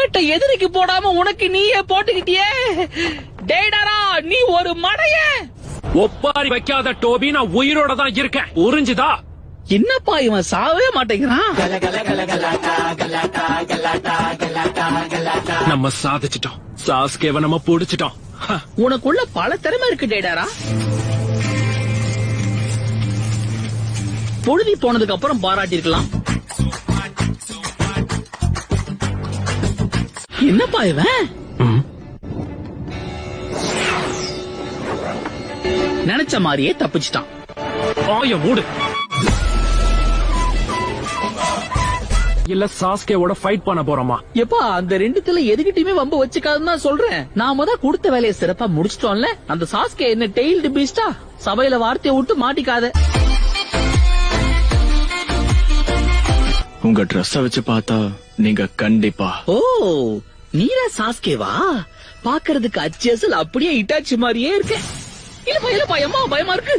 ஹெல்மெட்டை எதிரிக்கு போடாம உனக்கு நீயே போட்டுக்கிட்டியே. டேடாரா, நீ ஒரு மடைய. ஒப்பாரி வைக்காத டோபி, நான் உயிரோட தான் இருக்கேன். உறிஞ்சுதா? என்னப்பா இவன் சாவே மாட்டேங்கிறான். நம்ம சாதிச்சிட்டோம். சாஸ்கேவ நம்ம புடிச்சிட்டோம். உனக்குள்ள பல திறமை இருக்கு டேடாரா. பொழுதி போனதுக்கு அப்புறம் பாராட்டிருக்கலாம். என்னப்பா இவன் நினைச்ச மாதிரியே தப்பிச்சிட்டான். ஆய மூடு. இல்ல சாஸ்கேவோட ஃபைட் பண்ண போறோமா? எப்பா அந்த ரெண்டுத்துல எதுகிட்டயுமே வம்பு வச்சுக்காதுன்னு தான் சொல்றேன். நாம தான் கொடுத்த வேலையை சிறப்பா முடிச்சிட்டோம்ல. அந்த சாஸ்கே என்ன டெய்ல்டு பீஸ்டா? சபையில வார்த்தையை விட்டு மாட்டிக்காத. உங்க ட்ரெஸ் வச்சு பார்த்தா நீங்க கண்டிப்பா. ஓ, நீரா சாஸ்கேவா? பாக்குறதுக்கு அச்சேசல் அப்படியே இட்டாச்சி மாதிரியே இருக்கு. இல்லப்பா இல்லப்பா, அம்மா பயமா இருக்கு.